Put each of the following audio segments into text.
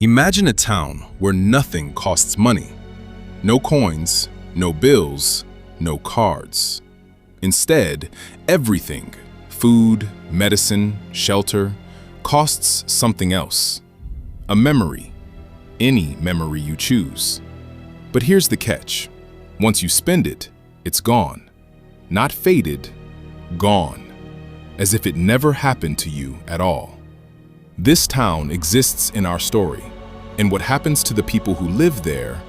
Imagine a town where nothing costs money. No coins, no bills, no cards. Instead, everything, food, medicine, shelter, costs something else. A memory. Any memory you choose. But here's the catch. Once you spend it, it's gone. Not faded, gone. As if it never happened to you at all. This town exists in our story, and what happens to the people who live there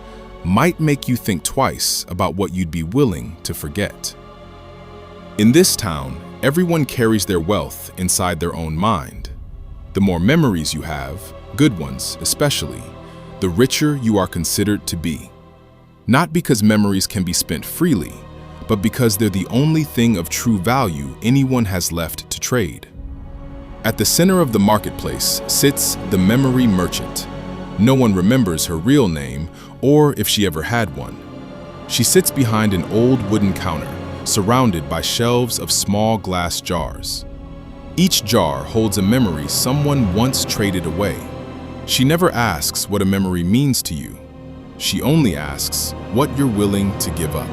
might make you think twice about what you'd be willing to forget. In this town, everyone carries their wealth inside their own mind. The more memories you have, good ones especially, the richer you are considered to be. Not because memories can be spent freely, but because they're the only thing of true value anyone has left to trade. At the center of the marketplace sits the memory merchant. No one remembers her real name or if she ever had one. She sits behind an old wooden counter, surrounded by shelves of small glass jars. Each jar holds a memory someone once traded away. She never asks what a memory means to you. She only asks what you're willing to give up.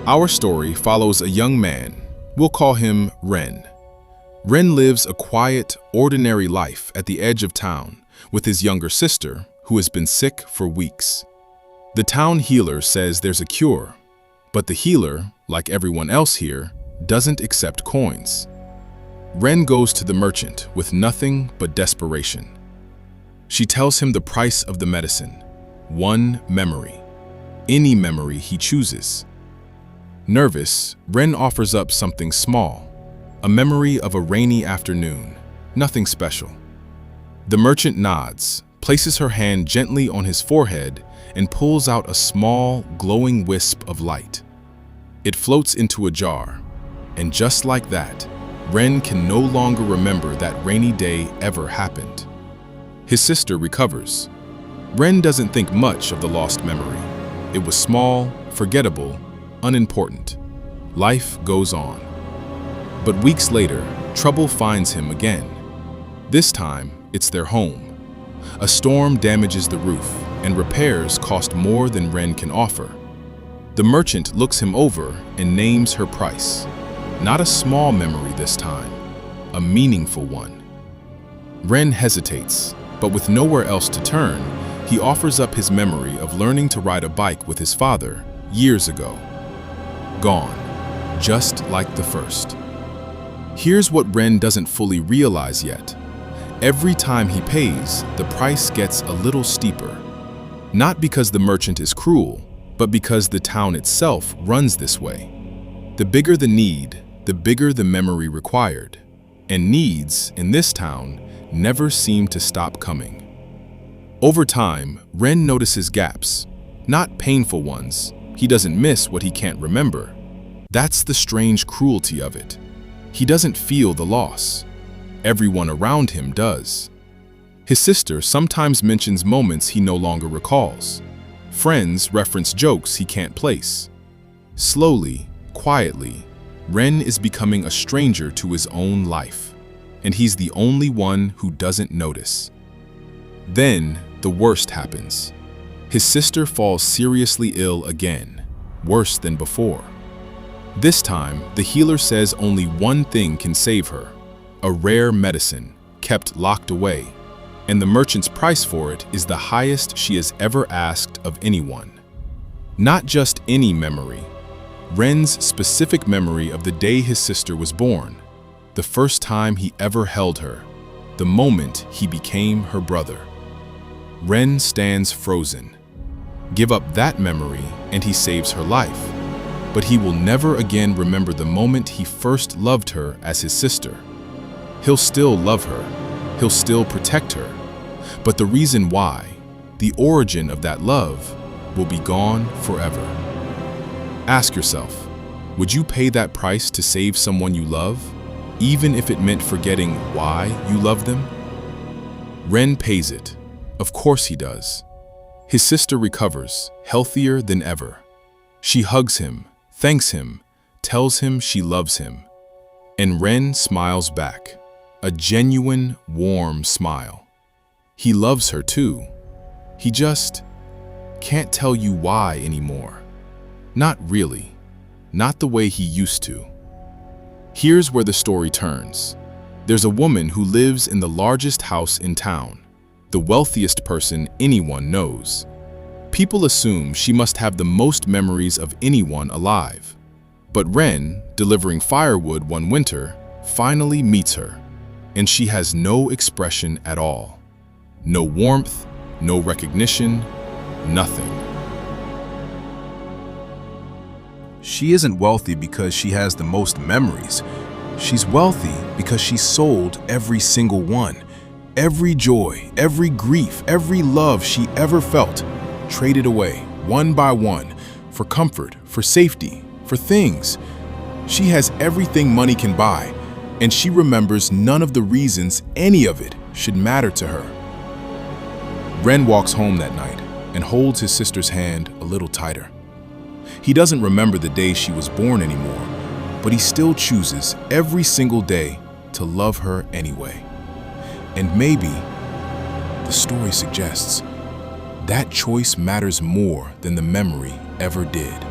Our story follows a young man. We'll call him Wren. Wren lives a quiet, ordinary life at the edge of town with his younger sister, who has been sick for weeks. The town healer says there's a cure, but the healer, like everyone else here, doesn't accept coins. Wren goes to the merchant with nothing but desperation. She tells him the price of the medicine, one memory, any memory he chooses. Nervous, Wren offers up something small, a memory of a rainy afternoon, nothing special. The merchant nods, places her hand gently on his forehead, and pulls out a small, glowing wisp of light. It floats into a jar, and just like that, Wren can no longer remember that rainy day ever happened. His sister recovers. Wren doesn't think much of the lost memory. It was small, forgettable, unimportant. Life goes on. But weeks later, trouble finds him again. This time, it's their home. A storm damages the roof, and repairs cost more than Wren can offer. The merchant looks him over and names her price. Not a small memory this time, a meaningful one. Wren hesitates, but with nowhere else to turn, he offers up his memory of learning to ride a bike with his father years ago. Gone, just like the first. Here's what Wren doesn't fully realize yet. Every time he pays, the price gets a little steeper. Not because the merchant is cruel, but because the town itself runs this way. The bigger the need, the bigger the memory required. And needs, in this town, never seem to stop coming. Over time, Wren notices gaps, not painful ones. He doesn't miss what he can't remember. That's the strange cruelty of it. He doesn't feel the loss. Everyone around him does. His sister sometimes mentions moments he no longer recalls. Friends reference jokes he can't place. Slowly, quietly, Wren is becoming a stranger to his own life, and he's the only one who doesn't notice. Then, the worst happens. His sister falls seriously ill again, worse than before. This time, the healer says only one thing can save her, a rare medicine, kept locked away, and the merchant's price for it is the highest she has ever asked of anyone. Not just any memory, Wren's specific memory of the day his sister was born, the first time he ever held her, the moment he became her brother. Wren stands frozen. Give up that memory and he saves her life. But he will never again remember the moment he first loved her as his sister. He'll still love her. He'll still protect her. But the reason why, the origin of that love, will be gone forever. Ask yourself, would you pay that price to save someone you love, even if it meant forgetting why you love them? Wren pays it. Of course he does. His sister recovers, healthier than ever. She hugs him, thanks him, tells him she loves him. And Wren smiles back, a genuine, warm smile. He loves her too. He just can't tell you why anymore. Not really. Not the way he used to. Here's where the story turns. There's a woman who lives in the largest house in town, the wealthiest person anyone knows. People assume she must have the most memories of anyone alive. But Wren, delivering firewood one winter, finally meets her, and she has no expression at all. No warmth, no recognition, nothing. She isn't wealthy because she has the most memories. She's wealthy because she sold every single one. Every joy, every grief, every love she ever felt, traded away, one by one, for comfort, for safety, for things. She has everything money can buy, and she remembers none of the reasons any of it should matter to her. Wren walks home that night and holds his sister's hand a little tighter. He doesn't remember the day she was born anymore, but he still chooses every single day to love her anyway. And maybe, the story suggests, that choice matters more than the memory ever did.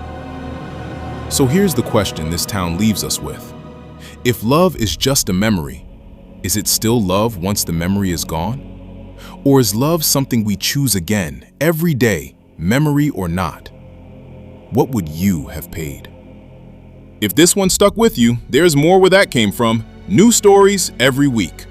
So here's the question this town leaves us with. If love is just a memory, is it still love once the memory is gone? Or is love something we choose again, every day, memory or not? What would you have paid? If this one stuck with you, there's more where that came from. New stories every week.